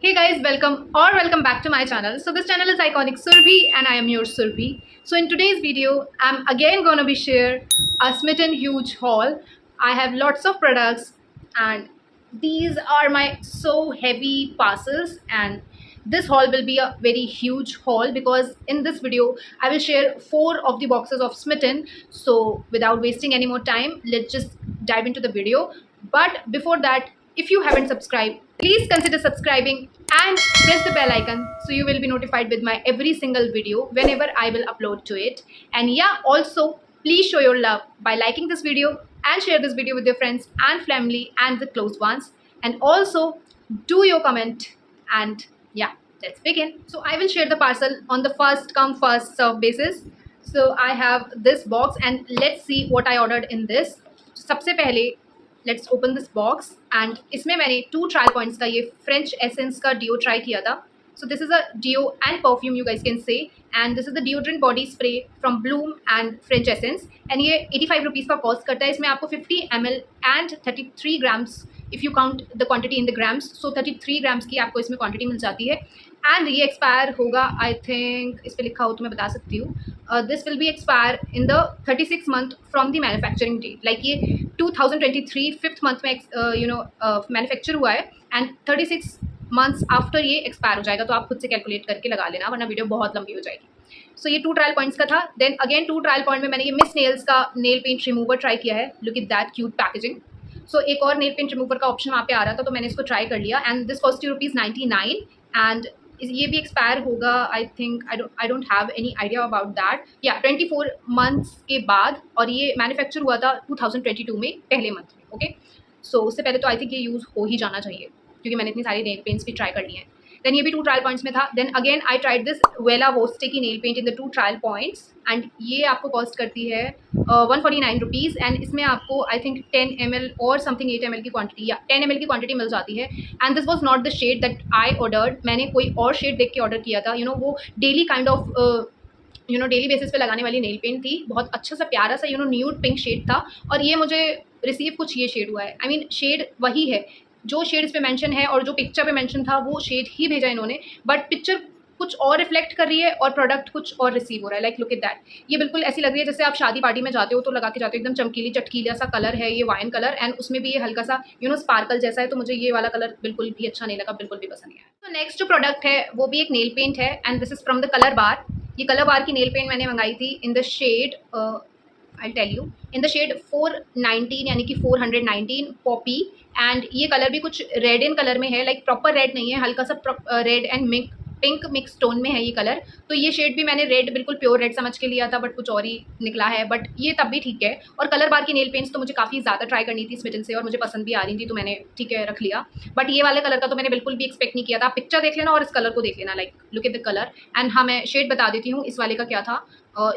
Hey guys, welcome back to my channel. So this channel is Iconic Surbi and I am your Surbi. So in today's video, I'm again gonna be share a Smitten huge haul. I have lots of products and these are my so heavy parcels, and this haul will be a very huge haul because in this video I will share 4 of the boxes of Smitten. So without wasting any more time, let's just dive into the video. But before that, if you haven't subscribed, please consider subscribing and press the bell icon so you will be notified with my every single video whenever I will upload to it. And yeah, also please show your love by liking this video and share this video with your friends and family and the close ones. And also do your comment, and yeah, let's begin. So I will share the parcel on the first come first serve basis. So I have this box and let's see what I ordered in this. सबसे पहले let's open this box and इसमें मैंने 2 trial points का ये French essence का डिओ try किया था. So this is a deo and perfume, you guys can say, and this is the deodorant body spray from Bloom and French Essence, and ये 85 rupees का cost करता है. इसमें आपको 50 ml and 33 grams, if you count the quantity in the grams, so 33 grams की आपको इसमें quantity मिल जाती है. एंड ये एक्सपायर होगा, आई थिंक इस पर लिखा हो तो मैं बता सकती हूँ, this will be expire in the 36 month from the manufacturing date. Like ये 2023 5th मंथ में मैन्युफैक्चर हुआ है एंड 36 मंथ्स आफ्टर ये एक्सपायर हो जाएगा. तो आप खुद से कैलकुलेट करके लगा लेना वरना वीडियो बहुत लंबी हो जाएगी. सो ये 2 ट्रायल पॉइंट्स का था. देन अगेन 2 ट्रायल पॉइंट में मैंने ये मिस नेल्स का नेल पेंट रिमूवर ट्राई किया है. Look at that cute packaging. So एक और नेल पेंट रिमूवर का ऑप्शन वहाँ पे आ रहा था तो मैंने इसको ट्राई कर लिया एंड दिस कॉस्ट ₹99. एंड ये भी एक्सपायर होगा, I think, I don't have any idea about that. या 24 मंथ्स के बाद, और ये मैन्युफैक्चर हुआ था 2022 में पहले मंथ में. ओके, सो उससे पहले तो आई थिंक ये यूज़ हो ही जाना चाहिए क्योंकि मैंने इतनी सारी नेल पेंट्स भी ट्राई कर लिए हैं. देन ये भी 2 ट्रायल पॉइंट्स में था. Then again I tried this वेला वोस्टे की nail paint in the 2 trial points and ये आपको कॉस्ट करती है 149 रुपीज़. एंड इसमें आपको आई थिंक 10 ml और समथिंग 8 ml की क्वांटिटी या 10 ml की क्वांटिटी मिल जाती है. And this was not the shade that I ordered. मैंने कोई और शेड देख के ऑर्डर किया था. वो daily kind of daily basis पे लगाने वाली नेल पेंट थी. बहुत अच्छा सा प्यारा सा न्यूड पिंक शेड था और ये मुझे रिसीव कुछ ये शेड हुआ है. आई मीन शेड वही है जो शेड इस पे मेंशन है और जो पिक्चर पे मेंशन था वो शेड ही भेजा इन्होंने, बट पिक्चर कुछ और रिफ्लेक्ट कर रही है और प्रोडक्ट कुछ और रिसीव हो रहा है. Like look at that. ये बिल्कुल ऐसी लग रही है जैसे आप शादी पार्टी में जाते हो तो लगा के जाते हो. एकदम चमकीली चटकीला सा कलर है ये, वाइन कलर, एंड उसमें भी ये हल्का सा स्पार्कल जैसा है. तो मुझे ये वाला कलर बिल्कुल भी अच्छा नहीं लगा, बिल्कुल भी पसंद नहीं आया. तो नेक्स्ट जो प्रोडक्ट है वो भी एक नेल पेंट है and this is from the colour bar. ये कलर बार की नेल पेंट मैंने मंगाई थी in the shade, I tell you, in the shade 419 यानी कि 419 पॉपी. एंड ये कलर भी कुछ रेड इन कलर में है. लाइक प्रॉपर रेड नहीं है, हल्का सा red and pink mix tone में है ये कलर. तो ये शेड भी मैंने रेड, बिल्कुल प्योर रेड समझ के लिया था बट कुछ और ही निकला है. बट ये तब भी ठीक है. और कलर बार की नेल पेंट्स तो मुझे काफ़ी ज़्यादा ट्राई करनी थी स्मिटन से और मुझे पसंद भी आ रही थी तो मैंने ठीक है रख लिया. बट ये वाले कलर का तो मैंने बिल्कुल भी एक्सपेक्ट नहीं किया था. पिक्चर देख लेना और इस कलर को देख लेना. Like look at the colour. And हाँ, मैं शेड बता देती हूँ इस वाले का क्या था.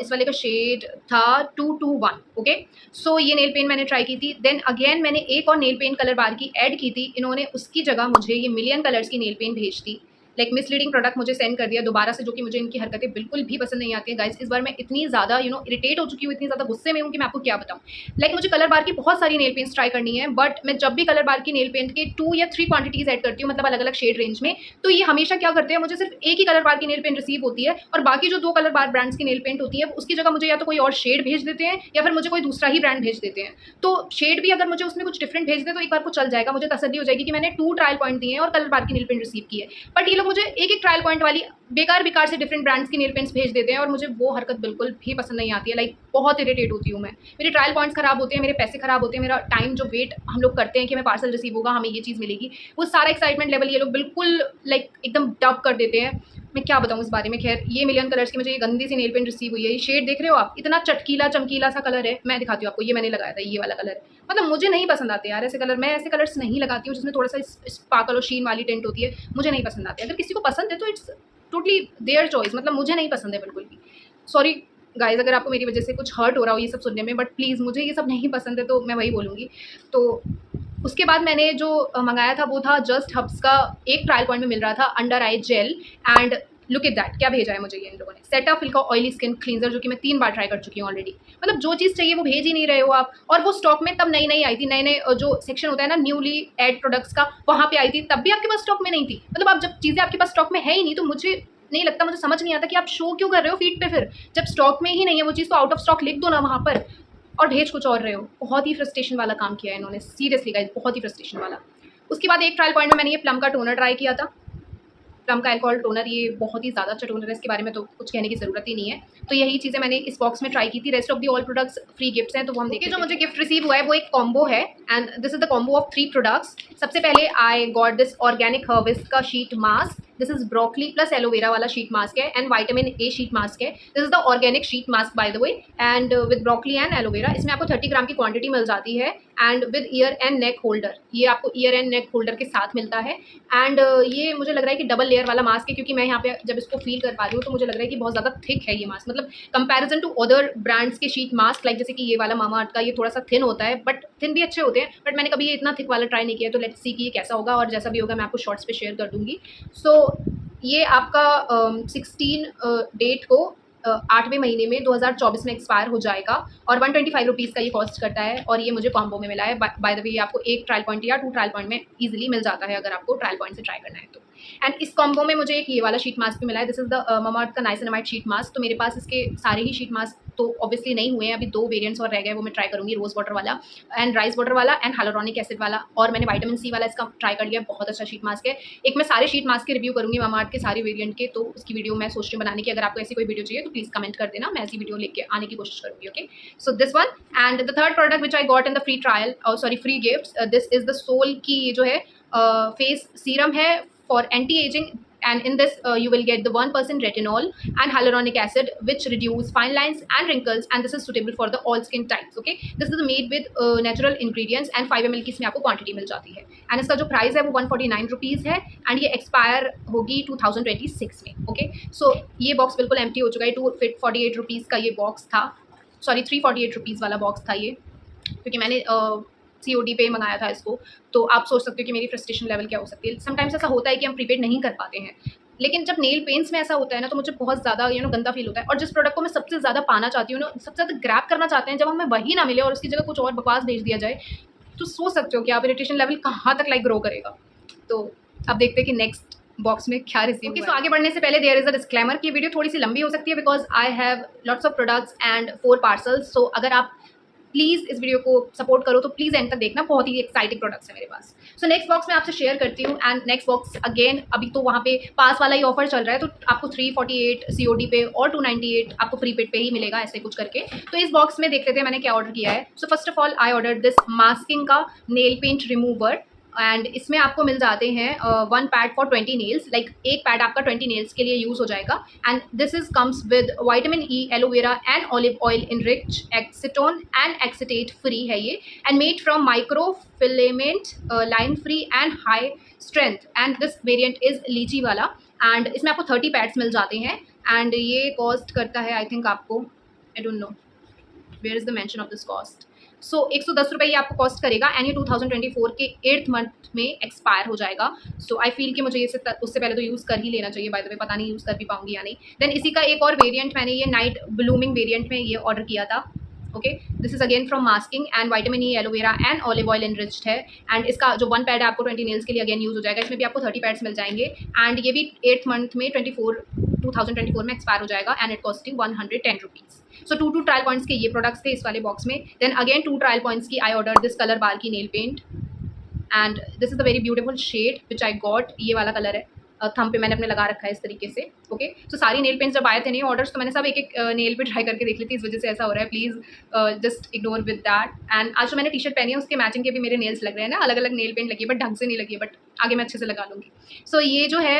इस वाले का शेड था 221. ओके, सो ये नेल पेंट मैंने ट्राई की थी. देन अगेन मैंने एक और नेल पेंट कलर बार की ऐड की थी. इन्होंने उसकी जगह मुझे ये मिलियन कलर्स की नेल पेंट भेज दी. लाइक मिसलीडिंग प्रोडक्ट मुझे सेंड कर दिया दोबारा से, जो कि मुझे इनकी हरकतें बिल्कुल भी पसंद नहीं आती है. गाइस, इस बार मैं इतनी ज़्यादा इरिटेट हो चुकी हूँ, इतनी ज़्यादा गुस्से में हूँ कि मैं आपको क्या बताऊँ. लाइक मुझे कलर बार की बहुत सारी नेल पेंट्स ट्राई करनी है बट मैं जब भी कलर बार की नेल पेंट के 2 या 3 क्वांटिटीज़ ऐड करती हूँ, मतलब अलग अलग शेड रेंज में, तो ये हमेशा क्या करते हैं, मुझे सिर्फ एक ही कलर बार की नेल पेंट रिसीव होती है और बाकी जो 2 कलर बार ब्रांड्स की नेल पेंट होती है उसकी जगह मुझे या तो कोई और शेड भेज देते हैं या फिर मुझे कोई दूसरा ही ब्रांड भेज देते हैं. तो शेड भी अगर मुझे उसमें कुछ डिफरेंट भेज दे तो एक बार को चल जाएगा, मुझे तसल्ली हो जाएगी कि मैंने 2 ट्रायल पॉइंट दिए हैं और कलर बार की नेल पेंट रिसीव की है. बट ये लोग मुझे एक ट्रायल पॉइंट वाली बेकार से डिफरेंट ब्रांड्स की नेल पेंट्स भेज देते हैं और मुझे वो हरकत बिल्कुल भी पसंद नहीं आती है. लाइक बहुत इरिटेट होती हूँ मैं. मेरे ट्रायल पॉइंट्स खराब होते हैं, मेरे पैसे खराब होते हैं, मेरा टाइम जो वेट हम लोग करते हैं कि हमें पार्सल रिसीव होगा, हमें ये चीज़ मिलेगी, वो सारा एक्साइटमेंट लेवल ये लोग बिल्कुल लाइक एकदम डब कर देते हैं. मैं क्या बताऊँ इस बारे में. खैर, ये मिलियन कलर्स की मुझे ये गंदी सी नेल पेंट रिसीव हुई है. ये शेड देख रहे हो आप, इतना चटकीला चमकीला सा कलर है. मैं दिखाती हूँ आपको. ये मैंने लगाया था, ये वाला कलर. मतलब मुझे नहीं पसंद आते यार ऐसे कलर. मैं ऐसे कलर्स नहीं लगाती हूँ जिसमें थोड़ा सा स्पार्कल और शीन वाली टेंट होती है. मुझे नहीं पसंद आते. अगर किसी को पसंद है तो इट्स टोटली देयर चॉइस. मतलब मुझे नहीं पसंद है बिल्कुल भी. सॉरी गाइज अगर आपको मेरी वजह से कुछ हर्ट हो रहा हो ये सब सुनने में, बट प्लीज़ मुझे ये सब नहीं पसंद है तो मैं वही बोलूँगी. तो उसके बाद मैंने जो मंगाया था वो था जस्ट हब्स का. एक ट्रायल पॉइंट में मिल रहा था under eye gel and look at that, क्या भेजा है मुझे ये इन लोगों ने। सेटाफिल का ऑयली स्किन क्लींजर, जो कि मैं 3 बार ट्राई कर चुकी हूँ ऑलरेडी। मतलब जो चीज़ चाहिए वो भेज ही नहीं रहे हो आप। और वो स्टॉक में तब नई नई आई थी, नए नए जो सेक्शन होता है ना न्यूली एड प्रोडक्ट्स का, वहाँ पे आई थी, तब भी आपके पास स्टॉक में नहीं थी। मतलब आप जब चीज़ें आपके पास स्टॉक में है ही नहीं, तो मुझे नहीं लगता, मुझे समझ नहीं आता कि आप शो क्यों कर रहे हो फीड पे। फिर जब स्टॉक में ही नहीं है वो चीज़, तो आउट ऑफ स्टॉक लिख दो ना वहाँ पर, और भेज कुछ और रहे हो। बहुत ही फ्रस्ट्रेशन वाला काम किया है इन्होंने, सीरियसली गाइस, बहुत ही फ्रस्ट्रेशन वाला। उसके बाद एक ट्रायल पॉइंट में मैंने ये प्लम का टोनर ट्राई किया था। प्लम का अल्कोहल टोनर, ये बहुत ही ज़्यादा अच्छा टोनर है, इसके बारे में तो कुछ कहने की ज़रूरत ही नहीं है। तो यही चीज़ें मैंने इस बॉक्स में ट्राई की थी। Rest of the all products free gifts हैं, तो वो हम देखिए। जो मुझे गिफ्ट रिसीव हुआ है वो एक कॉम्बो है, and this is the combo of 3 products. सबसे पहले आई गॉट दिस ऑर्गेनिक हर्बिस का sheet mask. This is broccoli plus aloe vera वाला शीट मास्क है, and vitamin A sheet mask है। This is the organic sheet mask by the way, and with broccoli and aloe vera. इसमें आपको 30 gram की quantity मिल जाती है, and with ear and neck holder. ये आपको ईयर एंड नेक होल्डर के साथ मिलता है। एंड ये मुझे लग रहा है कि डबल लेयर वाला मास्क है, क्योंकि मैं यहाँ पे जब इसको फील कर पा रही हूँ तो मुझे लग रहा है कि बहुत ज़्यादा थिक है ये मास्क। मतलब कंपैरिजन टू अदर ब्रांड्स के शीट मास्क, लाइक जैसे कि ये वाला मामा अर्थ का, ये थोड़ा सा थिन होता है, बट थिन भी अच्छे होते हैं, बट मैंने कभी ये इतना थिक वाला ट्राई नहीं किया। तो लेट्स सी कि ये कैसा होगा, और जैसा भी होगा मैं आपको शॉर्ट्स पे शेयर कर दूँगी। सो ये आपका 16 डेट को 8वें महीने में 2024 में एक्सपायर हो जाएगा, और 125 रुपीज़ का ये कॉस्ट करता है, और ये मुझे कॉम्बो में मिला है। बाय द वे, आपको एक ट्रायल पॉइंट या 2 ट्रायल पॉइंट में ईजिली मिल जाता है, अगर आपको ट्रायल पॉइंट से ट्राई करना है तो। एंड इस कॉम्बो में मुझे एक ये वाला शीट मास्क भी मिला है। दिस इज द मामा अर्थ का नाइसिनामाइड शीट मास्क। तो मेरे पास इसके सारे ही शीट मास्क तो ऑब्वियसली नहीं हुए हैं, अभी 2 वेरिएंट्स और रह गए, वो मैं ट्राई करूँगी, रोज़ वाटर वाला एंड राइस वाटर वाला एंड हाइलुरोनिक एसिड वाला। और मैंने विटामिन सी वाला इसका ट्राई कर लिया, बहुत अच्छा शीट मास्क है। एक मैं सारे शीट मास्क के रिव्यू करूँगी मामा अर्थ के सारे वेरिएंट के, तो उसकी वीडियो मैं सोच रही हूँ बनाने की। अगर आपको ऐसी कोई वीडियो चाहिए तो प्लीज़ कमेंट कर देना, मैं ऐसी वीडियो लेके आने की कोशिश करूँगी। Okay, so this one and the third product which I got in the free trial, sorry free gifts, this is the soul की ये जो है फेस सीरम है for anti ageing, and in this you will get the 1% retinol and hyaluronic acid which reduce fine lines and wrinkles, and this is suitable for the all skin types. Okay, this is made with natural ingredients and 5 ml की इसमें आपको quantity मिल जाती है, and इसका जो price है वो 149 रुपीज़ है, एंड ये एक्सपायर होगी 2026 में। ओके, सो ये बॉक्स बिल्कुल एम्प्टी हो चुका है। 248 रुपीज़ का ये बॉक्स था, सॉरी 348 रुपीज़ वाला बॉक्स था ये, क्योंकि मैंने COD पे मंगाया था इसको। तो आप सोच सकते हो कि मेरी फ्रस्ट्रेशन लेवल क्या हो सकती है। समटाइम्स ऐसा होता है कि हम प्रीपेड नहीं कर पाते हैं, लेकिन जब नेल पेंट्स में ऐसा होता है ना, तो मुझे बहुत ज़्यादा गंदा फील होता है। और जिस प्रोडक्ट को मैं सबसे ज़्यादा पाना चाहती हूँ ना, सबसे ज़्यादा ग्रैब करना चाहते हैं, जब हमें वही ना मिले और उसकी जगह कुछ और बकवास भेज दिया जाए, तो सोच सकते हो कि आप इरिटेशन लेवल कहाँ तक ग्रो करेगा। तो अब देखते हैं कि नेक्स्ट बॉक्स में क्या रिसीव होगा। सो आगे बढ़ने से पहले देयर इज अ डिस्क्लेमर कि वीडियो थोड़ी सी लंबी हो सकती है, because I have lots of products and 4 parcels. So अगर आप प्लीज़ इस वीडियो को सपोर्ट करो तो प्लीज़ एंड तक देखना, बहुत ही एक्साइटिंग प्रोडक्ट्स है मेरे पास। सो नेक्स्ट बॉक्स में आपसे शेयर करती हूँ, एंड नेक्स्ट बॉक्स अगेन अभी तो वहाँ पे पास वाला ही ऑफर चल रहा है, तो आपको 348 COD पे और 298 आपको प्रीपेड पे ही मिलेगा, ऐसे कुछ करके। तो इस बॉक्स में देख लेते हैं मैंने क्या ऑर्डर किया है। So first of all I order this masking का नेल पेंट रिमूवर, एंड इसमें आपको मिल जाते हैं 1 पैड फॉर 20 नेल्स, लाइक एक पैड आपका 20 नेल्स के लिए यूज़ हो जाएगा। And this is comes with vitamin E, aloe vera and olive oil in rich acetone and acetate free है ये, and made from micro filament line free and high strength, and this variant is लीची वाला, and इसमें आपको 30 pads मिल जाते हैं, and ये cost करता है आई थिंक आपको, I don't know where is the mention of this cost. So 110 रुपये ये आपको कॉस्ट करेगा, एंड ये 2024 के 8th मंथ में एक्सपायर हो जाएगा। सो आई फील कि मुझे ये उससे पहले तो यूज़ कर ही लेना चाहिए। बाय द वे पता नहीं यूज़ कर भी पाऊंगी या नहीं। देन इसी का एक और वेरिएंट मैंने ये नाइट ब्लूमिंग वेरिएंट में ये ऑर्डर किया था। Okay, this is again from masking and vitamin E, aloe vera and olive oil enriched है, एंड इसका जो 1 पैड है आपको 20 नेल्स के लिए अगेन यूज़ हो जाएगा। इसमें भी आपको 30 पैड्स मिल जाएंगे, एंड ये भी 8th मंथ में 2024 में एक्सपायर हो जाएगा, and it costing 110 rupees. So 2 trial points के ये प्रोडक्ट्स थे इस वाले बॉक्स में। देन अगेन 2 ट्रायल पॉइंट्स की आई ऑर्डर दिस कलर बार की nail paint, and this is a very beautiful shade which I got. ये वाला कलर है, थंब पे मैंने अपने लगा रखा है इस तरीके से। ओके, सो सारी नेल पेंट्स जब आए थे नए ऑर्डर्स, तो मैंने सब एक नेल पे ट्राई करके देख ली थी, इस वजह से ऐसा हो रहा है। Please just ignore with that. And आज जो मैंने टी शर्ट पहनी है उसके मैचिंग के भी मेरे नेल्स लग रहे हैं ना, अलग अलग नेल पेंट लगी है, बट ढंग से नहीं लगी है, बट आगे मैं अच्छे से लगा लूँगी। सो ये जो है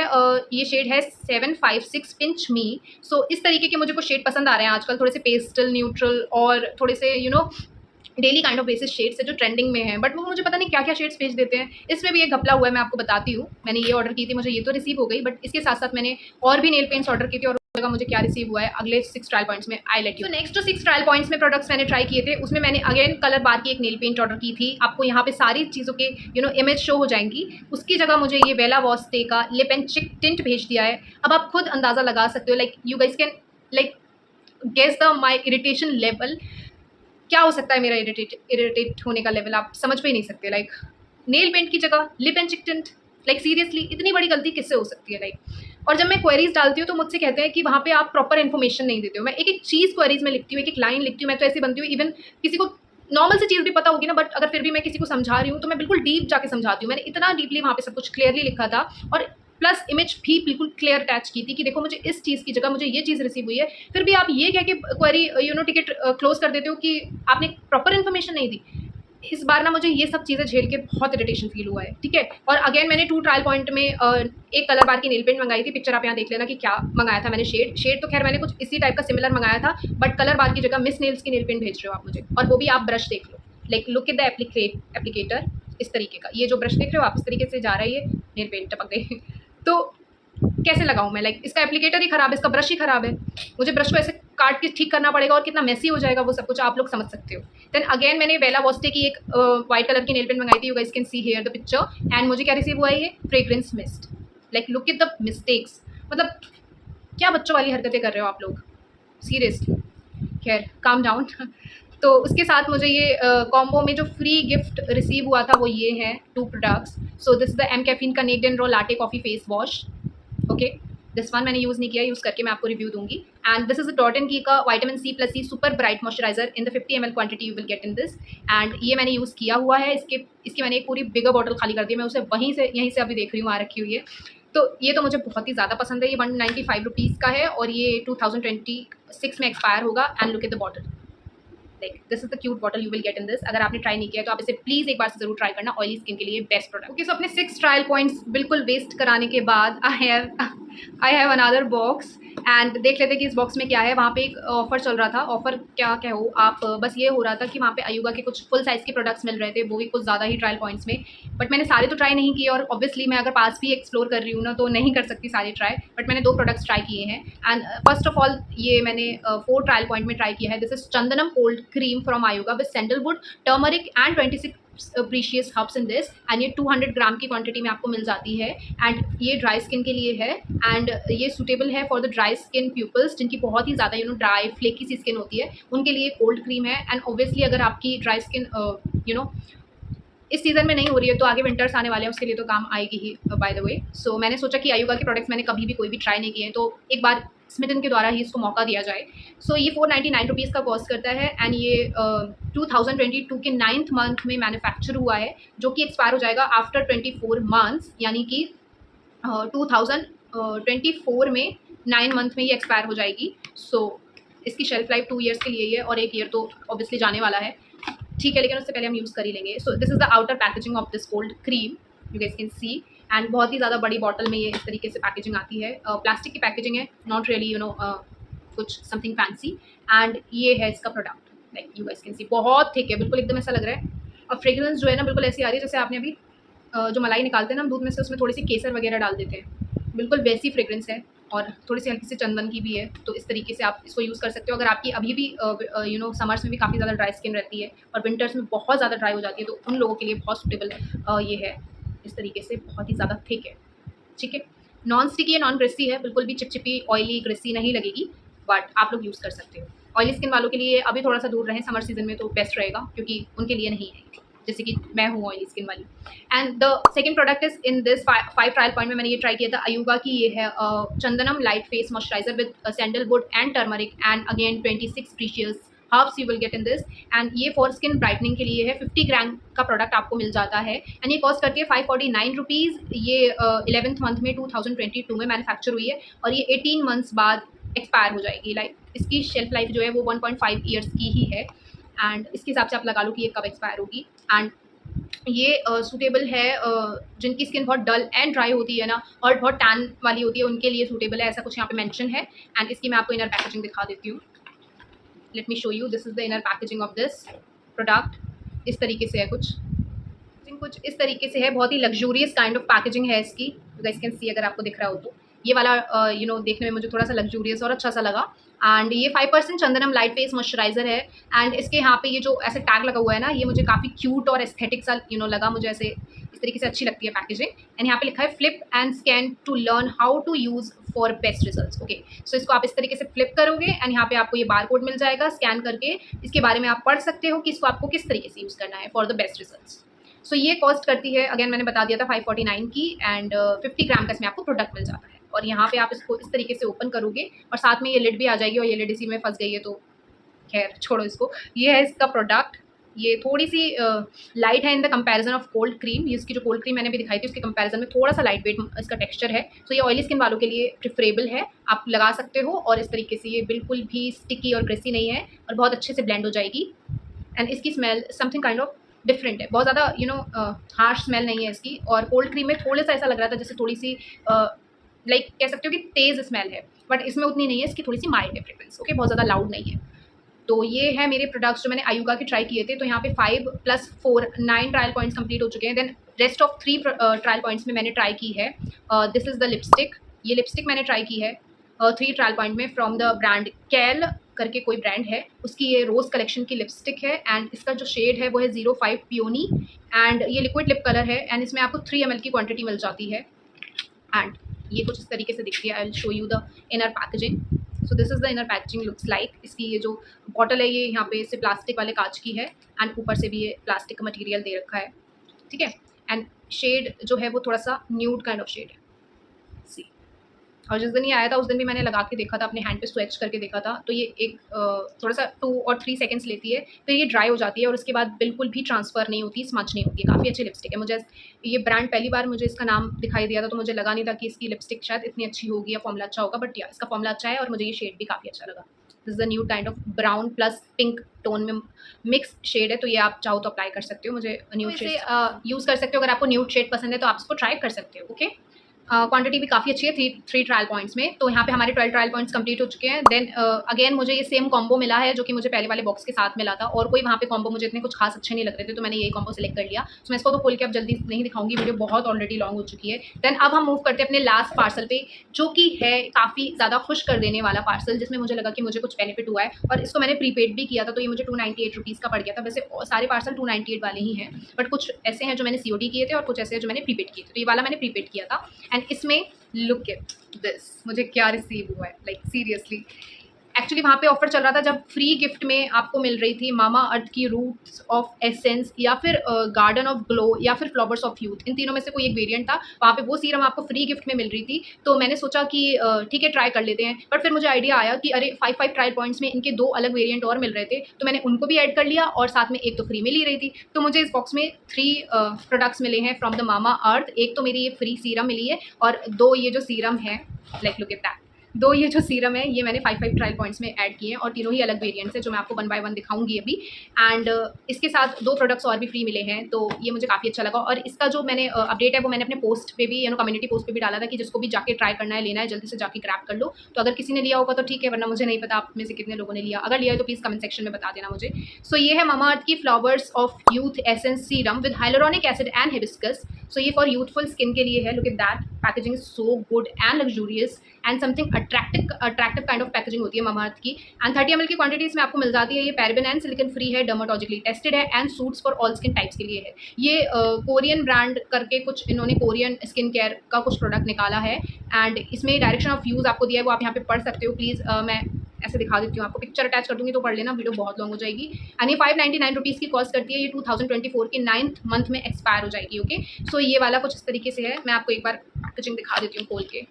ये शेड है 756 पिंच मी। सो इस तरीके के मुझे कुछ शेड पसंद आ रहे हैं आजकल, थोड़े से पेस्टल न्यूट्रल और थोड़े से daily kind of basis shades है जो ट्रेंडिंग में है, बट वो मुझे पता नहीं क्या क्या शेड्स भेज देते हैं। इसमें भी एक घपला हुआ है, मैं आपको बताती हूँ। मैंने ये ऑर्डर की थी, मुझे ये तो रिसीव हो गई, बट इसके साथ साथ मैंने और भी नेल पेंट्स ऑर्डर की थी, और लगा मुझे क्या रिसीव हुआ है अगले 6 ट्रायल पॉइंट्स में, आई लेट यू। नेक्स्ट जो 6 ट्रायल पॉइंट्स में प्रोडक्ट्स मैंने ट्राई किए थे उसमें मैंने अगेन कलर बार की एक नेल पेंट ऑर्डर की थी। आपको यहाँ पे सारी चीज़ों के इमेज शो हो जाएंगी। उसकी जगह मुझे ये बेला वॉस्टे का लिप एंड चिक टिंट भेज दिया है। अब आप खुद अंदाज़ा लगा सकते हो, like you guys can like guess the my irritation level. क्या हो सकता है मेरा इरिटेट होने का लेवल, आप समझ पे ही नहीं सकते। लाइक नेल पेंट की जगह लिप एंड चिक टिंट, लाइक सीरियसली इतनी बड़ी गलती किससे हो सकती है। लाइक और जब मैं क्वेरीज डालती हूँ तो मुझसे कहते हैं कि वहाँ पे आप प्रॉपर इन्फॉर्मेशन नहीं देते हो। मैं एक एक चीज़ क्वेरीज में लिखती हूँ, एक एक लाइन लिखती हूँ। मैं तो ऐसी बनती हूँ, इवन किसी को नॉर्मल सी चीज़ भी पता होगी ना, बट अगर फिर भी मैं किसी को समझा रही हूँ तो मैं बिल्कुल डीप जाके समझाती हूँ। मैंने इतना डीपली वहाँ पे सब कुछ क्लियरली लिखा था और प्लस इमेज भी बिल्कुल क्लियर अटैच की थी कि देखो मुझे इस चीज़ की जगह मुझे ये चीज़ रिसीव हुई है। फिर भी आप ये कह के क्वेरी टिकट क्लोज कर देते हो कि आपने प्रॉपर इन्फॉर्मेशन नहीं दी। इस बार ना मुझे ये सब चीज़ें झेल के बहुत इरिटेशन फील हुआ है, ठीक है। और अगेन मैंने 2 ट्रायल पॉइंट में एक कलर बार की नेल पेंट मंगाई थी। पिक्चर आप यहाँ देख लेना कि क्या मंगाया था मैंने। शेड तो खैर मैंने कुछ इसी टाइप का सिमिलर मंगाया था, बट कलर बार की जगह मिस नेल्स की नेल पेंट भेज रहे हो आप मुझे, और वो भी आप ब्रश देख लो। Like look at the applicator, इस तरीके का ये जो ब्रश देख रहे हो आप, इस तरीके से जा रहा है, ये नेल पेंट टपक गई तो कैसे लगाऊं मैं। लाइक इसका एप्लीकेटर ही ख़राब है, इसका ब्रश ही ख़राब है। मुझे ब्रश को ऐसे काट के ठीक करना पड़ेगा और कितना मेसी हो जाएगा वो सब कुछ आप लोग समझ सकते हो। देन अगेन मैंने बेला वॉस्टे की एक वाइट कलर की नेल पेंट मंगाई थी। You guys can see here the picture. And मुझे क्या रिसीव हुआ है, ये fragrance mist. Like look at the mistakes, मतलब क्या बच्चों वाली हरकतें कर रहे हो आप लोग, सीरियसली। खैर काम डाउन तो उसके साथ मुझे ये कॉम्बो में जो फ्री गिफ्ट रिसीव हुआ था वो ये है 2 products. So this is the M caffeine का naked and raw latte coffee face wash. Okay, this one मैंने यूज़ नहीं किया, यूज़ करके मैं आपको रिव्यू दूंगी। And this is dot and key का vitamin C+C super bright moisturizer in the 50 ml quantity you will get in this. And ये मैंने यूज़ किया हुआ है। इसकी मैंने एक पूरी बिगर बॉटल खाली कर दी है। मैं उसे यहीं से अभी देख रही हूँ, वहाँ रखी हुई है। तो ये तो मुझे बहुत ही ज़्यादा पसंद है। ये 195 रुपीज़ का है और ये 2026 में एक्सपायर होगा। And look at the bottle, like this is the cute bottle you will get in this. अगर आपने ट्राई नहीं किया तो आप इसे प्लीज़ एक बार से जरूर ट्राई करना। ऑयली स्किन के लिए बेस्ट प्रोडक्ट। ओके, सो अपने 6 ट्रायल पॉइंट्स बिल्कुल वेस्ट कराने के बाद I have another box. And देख लेते कि इस बॉक्स में क्या है। वहाँ पे एक ऑफर चल रहा था। ऑफर क्या क्या हो आप, बस ये हो रहा था कि वहाँ पे अयुगा के कुछ फुल साइज़ के प्रोडक्ट्स मिल रहे थे, वो भी कुछ ज़्यादा ही ट्रायल पॉइंट्स में। बट मैंने सारे तो ट्राई नहीं किए और ऑब्वियसली मैं अगर पास भी एक्सप्लोर कर रही हूँ ना तो नहीं कर सकती सारे ट्राई। बट मैंने 2 प्रोडक्ट्स ट्राई किए हैं। एंड फर्स्ट ऑफ ऑल ये मैंने 4 ट्रायल पॉइंट में ट्राई किया है। This is Chandanam cold cream from Ayuga with sandalwood, turmeric and 26 precious herbs in this. And ये 200 ग्राम की क्वांटिटी में आपको मिल जाती है। एंड ये ड्राई स्किन के लिए है। एंड ये सूटेबल है for the dry skin peoples जिनकी बहुत ही ज़्यादा ड्राई फ्लेकी सी स्किन होती है, उनके लिए कोल्ड क्रीम है। एंड ऑब्वियसली अगर आपकी ड्राई स्किन इस सीज़न में नहीं हो रही है तो आगे विंटर्स आने वाले हैं, उसके लिए तो काम आएगी ही बाय द वे। सो मैंने सोचा कि अयुगा के प्रोडक्ट्स मैंने कभी भी कोई भी ट्राई नहीं किए हैं तो एक बार स्मिटन के द्वारा ही इसको मौका दिया जाए। सो ये 499 रुपीज़ का कॉस्ट करता है। एंड ये 2022 के 9th मंथ में मैन्युफैक्चर हुआ है, जो कि एक्सपायर हो जाएगा आफ्टर 24 मंथ्स, यानी कि 2024 में 9 मंथ में ये एक्सपायर हो जाएगी। सो इसकी शेल्फ लाइफ 2 ईयर्स के लिए ही है और 1 ईयर तो ऑब्वियसली जाने वाला है, ठीक है, लेकिन उससे पहले हम यूज़ कर ही लेंगे। सो this is the outer packaging of this cold cream, you guys can see. And बहुत ही ज़्यादा बड़ी बॉटल में ये इस तरीके से पैकेजिंग आती है। प्लास्टिक की पैकेजिंग है, नॉट रियली कुछ समथिंग फैंसी। एंड ये है इसका product, like you guys can see, बहुत थिक है, बिल्कुल एकदम ऐसा लग रहा है। और फ्रेग्रेंस जो है ना बिल्कुल ऐसी आ रही है जैसे आपने अभी जो मलाई निकालते हैं ना हम दूध में से, उसमें थोड़ी सी केसर वगैरह डाल देते हैं, बिल्कुल वैसी फ्रेग्रेंस है। और थोड़ी सी हल्की सी चंदन की भी है। तो इस तरीके से आप इसको यूज़ कर सकते हो अगर आपकी अभी भी समर्स में भी काफ़ी ज़्यादा ड्राई स्किन रहती है और विंटर्स में बहुत ज़्यादा ड्राई हो जाती है, तो उन लोगों के लिए बहुत सूटेबल ये है। इस तरीके से बहुत ही ज़्यादा थिक है, ठीक है, नॉन स्टिकी है, नॉन ग्रेसी है, बिल्कुल भी चिपचिपी ऑयली ग्रेसी नहीं लगेगी, बट आप लोग यूज़ कर सकते हो। ऑयली स्किन वालों के लिए अभी थोड़ा सा दूर रहें समर सीजन में तो बेस्ट रहेगा, क्योंकि उनके लिए नहीं है, जैसे कि मैं हूँ ऑयली स्किन वाली। And the second product is in this 5 trial point में मैंने ये ट्राई किया था अयुगा की। ये है Chandanam light face moisturiser with sandalwood and turmeric and again 26 precious herbs you will get in this. And ये फॉर स्किन ब्राइटनिंग के लिए है। 50 ग्राम का प्रोडक्ट आपको मिल जाता है। एंड ये कॉस्ट करती है 549 रुपीज़। ये 11th मंथ में 2022 में मैन्युफैक्चर हुई है और ये 18 मंथ्स बाद एक्सपायर हो जाएगी। लाइक इसकी शेल्फ लाइफ जो है वो 1.5 ईयर्स की ही है। एंड इसके हिसाब से आप लगा लो कि ये कब एक्सपायर होगी। एंड ये सूटेबल है जिनकी स्किन बहुत डल एंड ड्राई होती है ना, और बहुत टैन वाली होती है, उनके लिए सूटेबल है, ऐसा कुछ यहाँ पे मेंशन है। एंड इसकी मैं आपको इनर पैकेजिंग दिखा देती हूँ। Late me show you, this is the inner packaging of this product. इस तरीके से है, कुछ इस तरीके से है, बहुत ही लग्जूरियस काइंड ऑफ पैकेजिंग है इसकी। यू गाइस कैन सी, अगर आपको दिख रहा हो तो ये वाला देखने में मुझे थोड़ा सा लग्जूरियस और अच्छा सा लगा। एंड ये 5% चंदनम लाइट फेस मॉइस्चराइजर है। एंड इसके यहाँ पे ये जो ऐसे टैग लगा हुआ है ना, ये मुझे काफ़ी क्यूट और एस्थेटिक सा लगा मुझे, ऐसे इस तरीके से अच्छी लगती है पैकेजिंग। एंड यहाँ पे लिखा है flip and scan to learn how to use for best results. Okay, so इसको आप इस तरीके से फ्लिप करोगे एंड यहाँ पे आपको ये बार कोड मिल जाएगा। स्कैन करके इसके बारे में आप पढ़ सकते हो कि इसको आपको किस तरीके से यूज़ करना है फॉर द बेस्ट रिजल्ट्स। सो ये कॉस्ट करती है, अगेन मैंने बता दिया था, 549 की। एंड 50 ग्राम का इसमें आपको प्रोडक्ट मिल जाता है। और यहाँ पे आप इसको इस तरीके से ओपन करोगे और साथ में ये लिड भी आ जाएगी, और ये लिड इसी में फंस गई है तो खैर छोड़ो इसको। ये है इसका प्रोडक्ट। ये थोड़ी सी लाइट है in the comparison of cold cream. ये इसकी जो कोल्ड क्रीम मैंने भी दिखाई थी उसके कंपैरिजन में थोड़ा सा लाइट वेट इसका टेक्सचर है। तो ये ऑयली स्किन वालों के लिए प्रिफरेबल है, आप लगा सकते हो। और इस तरीके से ये बिल्कुल भी स्टिकी और ग्रेसी नहीं है और बहुत अच्छे से ब्लेंड हो जाएगी। एंड इसकी smell something kind of different है, बहुत ज़्यादा हार्श स्मेल नहीं है इसकी। और कोल्ड क्रीम में थोड़ा सा ऐसा लग रहा था जैसे थोड़ी सी लाइक कह सकते हो कि तेज़ स्मेल है, बट इसमें उतनी नहीं है, इसकी थोड़ी सी माइल्ड है फ्रेग्रेंस। ओके, बहुत ज़्यादा लाउड नहीं है। तो ये है मेरे प्रोडक्ट्स जो मैंने आयुगा के ट्राई किए थे। तो यहाँ पे 5 + 4 9 ट्रायल पॉइंट्स कंप्लीट हो चुके हैं। Then rest of 3 trial points में मैंने ट्राई की है। This is the lipstick. ये लिपस्टिक मैंने ट्राई की है 3 ट्रायल पॉइंट में, फ्रॉम द ब्रांड कैल करके कोई ब्रांड है, उसकी ये रोज़ कलेक्शन की लिपस्टिक है। एंड इसका जो शेड है वो है 05 पियोनी। एंड ये लिक्विड लिप कलर है। एंड इसमें आपको 3 ml की क्वान्टिटी मिल जाती है। एंड ये कुछ इस तरीके से दिखती है। I will show you the inner packaging. So this is the inner packaging looks like. इसकी ये जो बॉटल है ये यहाँ पे से प्लास्टिक वाले कांच की है। एंड ऊपर से भी ये प्लास्टिक का मटेरियल दे रखा है, ठीक है। एंड शेड जो है वो थोड़ा सा न्यूड काइंड ऑफ शेड है, सी। और जिस दिन ये आया था उस दिन भी मैंने लगा के देखा था, अपने हैंड पे स्वेच करके देखा था। तो ये एक थोड़ा सा 2 और 3 सेकंड्स लेती है, फिर ये ड्राई हो जाती है और उसके बाद बिल्कुल भी ट्रांसफ़र नहीं होती, स्मच नहीं होती। काफ़ी अच्छी लिपस्टिक है। मुझे ये ब्रांड पहली बार मुझे इसका नाम दिखाई दिया था तो मुझे लगा नहीं था कि इसकी लिपस्टिक शायद इतनी अच्छी होगी या फॉर्मूला अच्छा होगा, बट या इसका फॉर्मूला अच्छा है और मुझे ये शेड भी काफ़ी अच्छा लगा। This is the new kind of brown plus pink tone में मिक्स शेड है। तो ये आप चाहो तो अप्लाई कर सकते हो। मुझे न्यूड शेड यूज़ कर सकते हो। अगर आपको न्यूड शेड पसंद है तो आप इसको ट्राई कर सकते हो। ओके, क्वांटिटी भी काफ़ी अच्छी है 3 ट्रायल पॉइंट्स में। तो यहाँ पे हमारे 12 ट्रायल पॉइंट्स कंप्लीट हो चुके हैं। देन अगेन मुझे ये सेम कॉम्बो मिला है जो कि मुझे पहले वाले बॉक्स के साथ मिला था, और कोई वहाँ पे कॉम्बो मुझे इतने कुछ खास अच्छे नहीं लग रहे थे, तो मैंने यही कॉम्बो सेलेक्ट कर लिया। तो मैं इसको तो खोल के अब जल्दी नहीं दिखाऊंगी, वीडियो बहुत ऑलरेडी लॉन्ग हो चुकी है। देन अब हम मूव करते हैं अपने लास्ट पार्सल पे, जो कि है काफ़ी ज़्यादा खुश कर देने वाला पार्सल, जिसमें मुझे लगा कि मुझे कुछ बेनिफिट हुआ है। और इसको मैंने प्रीपेड भी किया था, तो ये मुझे 298 रुपीज़ का पड़ गया था। वैसे सारे पार्सल 298 वाले ही हैं, बट कुछ ऐसे हैं जो मैंने COD किए थे और कुछ ऐसे हैं जो मैंने प्रीपेड किए थे। तो ये वाला मैंने प्रीपेड किया था। एंड इसमें लुक एट दिस, मुझे क्या रिसीव हुआ है, लाइक सीरियसली। एक्चुअली वहाँ पे ऑफर चल रहा था जब फ्री गिफ्ट में आपको मिल रही थी मामा अर्थ की रूट्स ऑफ एसेंस, या फिर गार्डन ऑफ ग्लो, या फिर फ्लावर्स ऑफ यूथ। इन तीनों में से कोई एक वेरिएंट था, वहाँ पे वो सीरम आपको फ्री गिफ्ट में मिल रही थी। तो मैंने सोचा कि ठीक है ट्राई कर लेते हैं। बट फिर मुझे आइडिया आया कि अरे 5 ट्रायल पॉइंट्स में इनके 2 अलग वेरियंट और मिल रहे थे, तो मैंने उनको भी ऐड कर लिया और साथ में एक तो फ्री मिल ही रही थी। तो मुझे इस बॉक्स में 3 प्रोडक्ट्स मिले हैं फ्रॉम द मामा अर्थ। एक तो मेरी ये फ्री सीरम मिली है, और 2 ये जो सीरम है, लाइक लुक एट दैट, 2 ये जो सीरम है ये मैंने 5 ट्रायल पॉइंट्स में ऐड किए हैं, और तीनों ही अलग वेरिएंट्स हैं जो मैं आपको 1 बाय 1 दिखाऊंगी अभी। एंड इसके साथ 2 प्रोडक्ट्स और भी फ्री मिले हैं, तो ये मुझे काफ़ी अच्छा लगा। और इसका जो मैंने अपडेट है वो मैंने अपने पोस्ट पे भी, कम्युनिटी पोस्ट पे भी डाला था कि जिसको भी जाके ट्राई करना है, लेना है, जल्दी से जाके ग्रैब कर लो। तो अगर किसी ने लिया होगा तो ठीक है, वरना मुझे नहीं पता आप में से कितने लोगों ने लिया। अगर लिया है तो प्लीज़ कमेंट सेक्शन में बता देना मुझे। सो ये है मामा अर्थ की flowers of youth essence serum with hyaluronic acid and hibiscus. So ये फॉर यूथफुल स्किन के लिए है। Look at that, packaging is so good and luxurious and something attractive kind of packaging होती है Mamaearth की। And 30 ml की quantity इसमें आपको मिल जाती है। ये पैराबेन एंड सिलिकन फ्री है, डर्माटोलॉजिकली टेस्टेड है and suits for all skin types के लिए है। ये कोरियन ब्रांड करके कुछ इन्होंने कोरियन स्किन केयर का कुछ प्रोडक्ट निकाला है। एंड इसमें डायरेक्शन ऑफ यूज़ आपको दिया है, वो आप यहाँ पे पढ़ सकते हो। प्लीज़ मैं ऐसे दिखा देती हूँ आपको, पिक्चर अटैच कर दूँगी तो पढ़ लेना, वीडियो बहुत लॉन्ग हो जाएगी। एंड ये 599 रुपीज़ की कॉस्ट करती है। ये 2024 के 9th मंथ में एक्सपायर हो जाएगी। ओके, सो ये वाला कुछ इस तरीके से है। मैं आपको एक बार पैकेजिंग दिखा देती हूँ खोल के,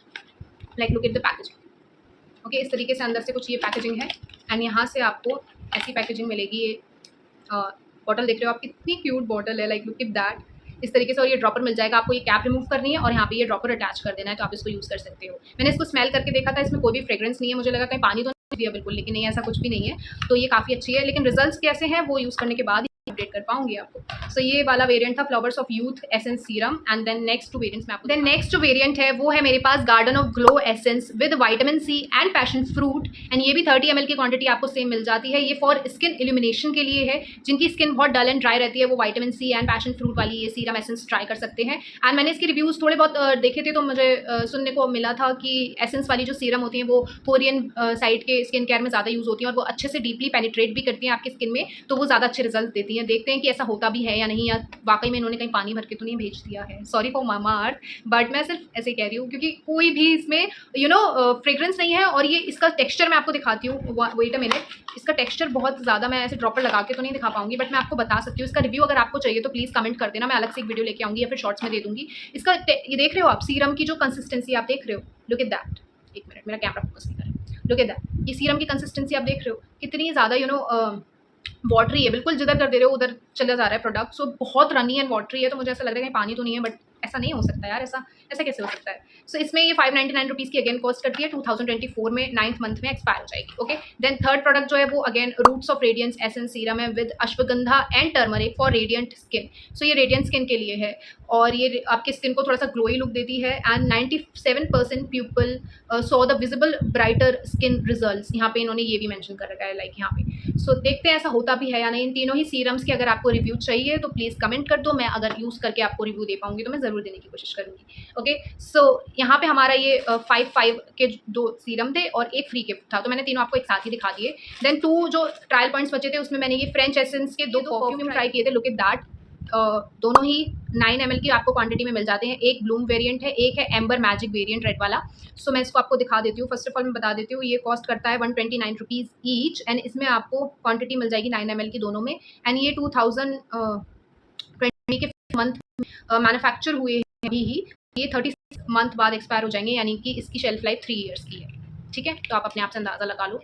like look at the packaging. Okay, इस तरीके से अंदर से कुछ ये पैकेजिंग है। एंड यहाँ से आपको ऐसी पैकेजिंग मिलेगी। ये बॉटल देख रहे हो आप, कितनी क्यूट बॉटल है, लाइक लुक एट दैट, इस तरीके से। और ये ड्रॉपर मिल जाएगा आपको, ये कैप रिमूव करनी है और यहाँ पे ये ड्रॉपर अटैच कर देना है, तो आप इसको यूज़ कर सकते हो। मैंने इसको स्मेल करके देखा था, इसमें कोई भी फ्रेग्रेंस नहीं है। मुझे लगा कहीं पानी तो नहीं दिया बिल्कुल, लेकिन नहीं, ऐसा कुछ भी नहीं है। तो ये काफ़ी अच्छी है। लेकिन रिजल्ट्स कैसे हैं वो यूज़ करने के बाद अपडेट कर पाऊंगी आपको। सो ये वाला वेरिएंट था flowers of youth essence serum, and then next two variants में आपको, देन नेक्स्ट जो वेरिएंट है वो है मेरे पास garden of glow essence with vitamin C and passion fruit, and ये भी 30 ml की क्वांटिटी आपको सेम मिल जाती है। ये फॉर स्किन इल्यूमिनेशन के लिए है, जिनकी स्किन बहुत डल एंड ड्राई रहती है, वो vitamin C and passion fruit वाली ये सीरम एसेंस ट्राई कर सकते हैं। एंड मैंने इसके रिव्यूज़ थोड़े बहुत देखे थे, तो मुझे सुनने को मिला था कि एसेंस वाली जो सीरम होती है वो कोरियन साइड के स्किन केयर में ज़्यादा यूज़ होती हैं और वो अच्छे से डीपली पेनिट्रेट भी करती हैं आपकी स्किन में, तो वो ज़्यादा अच्छे रिजल्ट देती हैं। देखते हैं कि ऐसा होता भी है या नहीं, या वाकई में इन्होंने कहीं पानी भर के तो नहीं भेज दिया है। Sorry for mama earth, but मैं सिर्फ ऐसे कह रही हूँ क्योंकि कोई भी इसमें फ्रेग्रेंस नहीं है। और ये इसका टेक्स्चर मैं आपको दिखाती हूँ, वेट अ मिनट। इसका टेक्स्चर बहुत ज़्यादा, मैं ऐसे ड्रॉपर लगा के तो नहीं दिखा पाऊंगी, बट मैं आपको बता सकती हूँ। इसका रिव्यू अगर आपको चाहिए तो प्लीज़ कमेंट कर देना, मैं अलग से एक वीडियो लेके आऊँगी या फिर शॉर्ट्स में दे दूँगी। इसका ये देख रहे हो आप, सीरम की जो कंसिस्टेंसी आप देख रहे हो, लुक एट दैट। एक मिनट, मेरा कैमरा फोकस नहीं कर रहा, लुक एट दैट। ये सीरम की कंसिस्टेंसी आप देख रहे हो कितनी ज़्यादा वाटरी है, बिल्कुल जिधर कर दे रहे हो उधर चला जा रहा है प्रोडक्ट। सो बहुत रनी एंड वाटरी है, तो मुझे ऐसा लग रहा है कि पानी तो नहीं है, बट ऐसा नहीं हो सकता यार, ऐसा ऐसा कैसे हो सकता है। सो इसमें ये 599 रुपीज़ की अगेन कॉस्ट करती है, 2024 में 9th मंथ में एक्सपायर हो जाएगी। ओके, देन थर्ड प्रोडक्ट जो है वो again roots of radiance essence serum है with ashwagandha and turmeric for radiant skin. So ये रेडियंट स्किन के लिए है और ये आपकी स्किन को थोड़ा सा ग्लोई लुक देती है। And 97% people saw the visible brighter skin results, यहाँ पे इन्होंने ये भी मेंशन कर रखा है लाइक यहाँ पे। सो देखते हैं ऐसा होता भी है या नहीं। इन तीनों ही सीरम्स के अगर आपको रिव्यू चाहिए तो प्लीज़ कमेंट कर दो, मैं अगर यूज़ करके आपको रिव्यू दे पाऊंगी तो मैं ज़रूर देने की कोशिश करूँगी। ओके, सो यहाँ पे हमारा ये 5 के 2 सीरम थे और एक फ्री गिफ्ट था, तो मैंने तीनों आपको एक साथ ही दिखा दिए। देन 2 जो ट्रायल पॉइंट्स बचे थे उसमें मैंने ये फ्रेंच एसेंस के 2 परफ्यूम ट्राई किए थे, लुक एट दैट। दोनों ही 9 ml की आपको क्वांटिटी में मिल जाते हैं। एक ब्लूम वेरिएंट है, एक है एम्बर मैजिक वेरिएंट रेड वाला। सो मैं इसको आपको दिखा देती हूँ। फर्स्ट ऑफ ऑल मैं बता देती हूँ, ये कॉस्ट करता है 129 रुपीज़ ईच, एंड इसमें आपको क्वांटिटी मिल जाएगी 9 ml की दोनों में। एंड ये 2020 के मंथ मैन्युफैक्चर हुए हैं अभी ही, ये 36 मंथ बाद एक्सपायर हो जाएंगे, यानी कि इसकी शेल्फ लाइफ 3 ईयर्स की है। ठीक है, तो आप अपने आप से अंदाज़ा लगा लो।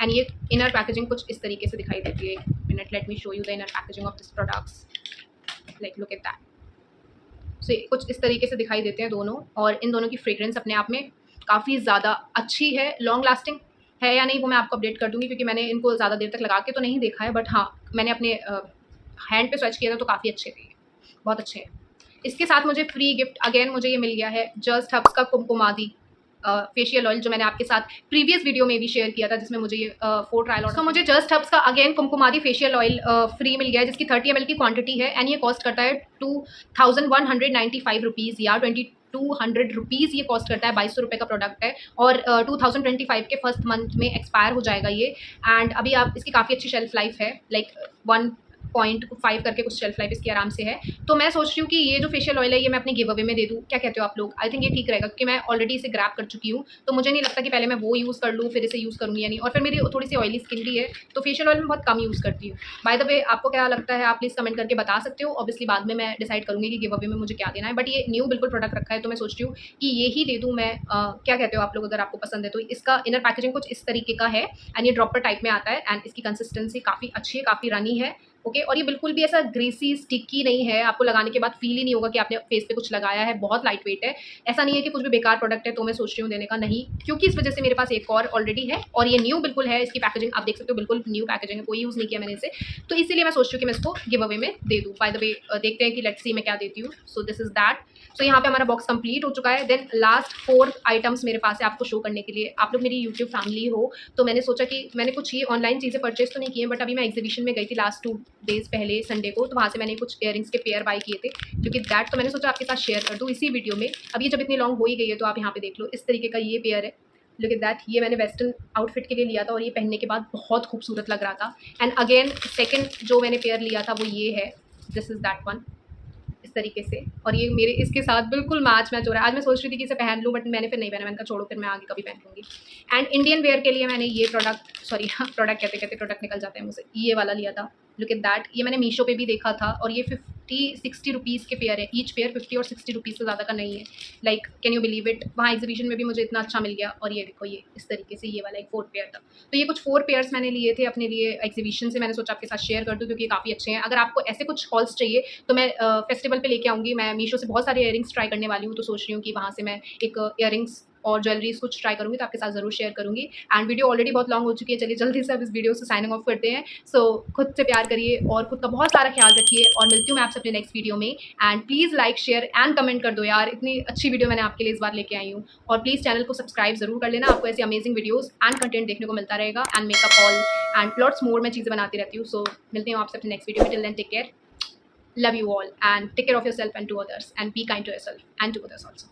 एंड ये इनर पैकेजिंग कुछ इस तरीके से दिखाई देती है। एक minute, let me show you the inner packaging of this products, like look at that. So कुछ इस तरीके से दिखाई देते हैं दोनों, और इन दोनों की फ्रेग्रेंस अपने आप में काफ़ी ज़्यादा अच्छी है। लॉन्ग लास्टिंग है या नहीं वो मैं आपको अपडेट कर दूँगी, क्योंकि मैंने इनको ज़्यादा देर तक लगा के तो नहीं देखा है, बट हाँ मैंने अपने हैंड पे स्विच किया था तो काफ़ी अच्छे थे, बहुत अच्छे हैं। इसके साथ मुझे फ्री गिफ्ट अगेन मुझे ये मिल गया है जस्ट हब्स का कुमकुमादी फेशियल ऑयल, जो मैंने आपके साथ प्रीवियस वीडियो में भी शेयर किया था, जिसमें मुझे ये 4 ट्रायल ऑर्डर। तो मुझे जस्ट हब्स का again Kumkumadi facial oil free मिल गया है, जिसकी 30 ml की क्वांटिटी है, एंड ये कॉस्ट करता है 2195 रुपीज़ या 2200 रुपीज़ ये कॉस्ट करता है। 2200 रुपये का प्रोडक्ट है और 2025 के फर्स्ट मंथ में एक्सपायर हो जाएगा ये। एंड अभी आप इसकी काफ़ी अच्छी शेल्फ लाइफ है, लाइक 1.5 करके कुछ शेल्फ लाइफ इसकी आराम से है। तो मैं सोच रही हूँ कि ये जो फेशियल ऑयल है ये मैं अपने गिव अवे में दे दूँ, क्या कहते हो आप लोग? आई थिंक ये ठीक रहेगा, क्योंकि मैं ऑलरेडी इसे ग्रैब कर चुकी हूँ, तो मुझे नहीं लगता कि पहले मैं वो यूज़ कर लूँ फिर इसे यूज़ करूँगी या नहीं। और फिर मेरी थोड़ी सी ऑयली स्किन भी है, तो फेशियल ऑयल मैं बहुत कम यूज़ करती हूँ। बाय द वे आपको क्या लगता है आप प्लीज़ कमेंट करके बता सकते हो। ऑब्वियसली बाद में मैं डिसाइड करूँगी कि गिव अवे में मुझे क्या देना है, बट ये न्यू बिल्कुल प्रोडक्ट रखा है, तो मैं सोच रही हूँ कि ये ही दे दूँ मैं। क्या कहते हो आप लोग? अगर आपको पसंद है तो। इसका इनर पैकेजिंग कुछ इस तरीके का है, एंड ये ड्रॉपर टाइप में आता है, एंड इसकी कंसिस्टेंसी काफ़ी अच्छी है, काफ़ी रनी है। ओके, और ये बिल्कुल भी ऐसा ग्रीसी स्टिकी नहीं है, आपको लगाने के बाद फील ही नहीं होगा कि आपने फेस पे कुछ लगाया है। बहुत लाइट वेट है, ऐसा नहीं है कि कुछ भी बेकार प्रोडक्ट है तो मैं सोच रही हूँ देने का, नहीं, क्योंकि इस वजह से मेरे पास एक और ऑलरेडी है और ये न्यू बिल्कुल है। इसकी पैकेजिंग आप देख सकते हो, बिल्कुल न्यू पैकेजिंग है, कोई यूज़ नहीं किया मैंने इसे, तो इसीलिए मैं सोच रही हूँ कि मैं इसको गिव अवे में दे दूँ। बाय द वे देखते हैं कि लेट्स सी मैं क्या देती हूँ। So this is that. So यहाँ पे हमारा बॉक्स कंप्लीट हो चुका है। देन लास्ट 4 आइटम्स मेरे पास है आपको शो करने के लिए। आप लोग मेरी यूट्यूब फैमिली हो, तो मैंने सोचा कि मैंने कुछ ये ऑनलाइन चीज़ें परचेज तो नहीं की हैं, बट अभी मैं एग्जीबिशन में गई थी लास्ट 2 डेज़ पहले संडे को, तो वहाँ से मैंने कुछ इयरिंग्स के पेयर बाई किए थे, क्योंकि दैट तो मैंने सोचा आपके साथ शेयर कर दूँ इसी वीडियो में। अब ये जब इतनी लॉन्ग हो ही गई है तो आप यहाँ पे देख लो, इस तरीके का ये पेयर है, लुक एट दैट। ये मैंने वेस्टर्न आउटफिट के लिए लिया था और ये पहनने के बाद बहुत खूबसूरत लग रहा था। एंड अगेन सेकंड जो मैंने पेयर लिया था वो ये है, दिस इज़ दैट वन, इस तरीके से, और ये मेरे इसके साथ बिल्कुल मैच हो रहा है। आज मैं सोच रही थी कि इसे पहन लूँ, बट मैंने फिर नहीं पहना, मैंने कहा छोड़ो, फिर मैं आगे कभी पहन लूँगी। एंड इंडियन वेयर के लिए मैंने ये प्रोडक्ट कहते कहते प्रोडक्ट निकल जाते हैं मुझसे, ये वाला लिया था, लुक एट दैट। ये मैंने मीशो पे भी देखा था और ये 50-60 रुपीज़ के पेयर है, ईच पेयर 50 और 60 रुपीज़ से ज़्यादा का नहीं है। Like can you believe it, वहाँ एग्जीबिशन में भी मुझे इतना अच्छा मिल गया। और ये देखो, ये इस तरीके से ये वाला एक 4 पेयर था। तो ये कुछ 4 पेयर्स मैंने लिए थे अपने लिए एग्जीबिशन से, मैंने सोचा आपके साथ शेयर कर दूँ क्योंकि काफ़ी अच्छे हैं। अगर आपको ऐसे कुछ हॉल्स चाहिए तो मैं फेस्टिवल पे लेके आऊँगी। मैं मीशो से बहुत सारे इयरिंग्स ट्राई करने वाली हूँ, तो सोच रही हूँ कि वहाँ से मैं एक इयरिंग्स और ज्वेलरीज कुछ ट्राई करूँगी तो आपके साथ ज़रूर शेयर करूँगी। एंड वीडियो ऑलरेडी बहुत लॉन्ग हो चुकी है, चलिए जल्दी से अब इस वीडियो से साइनिंग ऑफ करते हैं। सो खुद से प्यार करिए और खुद का बहुत सारा ख्याल रखिए, और मिलती हूँ मैं आपसे अपने नेक्स्ट वीडियो में। And please like share and comment कर दो यार, इतनी अच्छी वीडियो मैंने आपके लिए इस बार लेके आई हूँ। और प्लीज़ चैनल को सब्सक्राइब ज़रूर कर लेना, आपको ऐसी अमेजिंग वीडियोज़ एंड कंटेंट देखने को मिलता रहेगा। And makeup hall and lots more मैं चीज़ें बनाती रहती हूँ। सो मिलती हूँ आपसे अपने नेक्स्ट वीडियो में। Till then take care, love you all, and take care of yourself and to others, and be kind to yourself and to others also.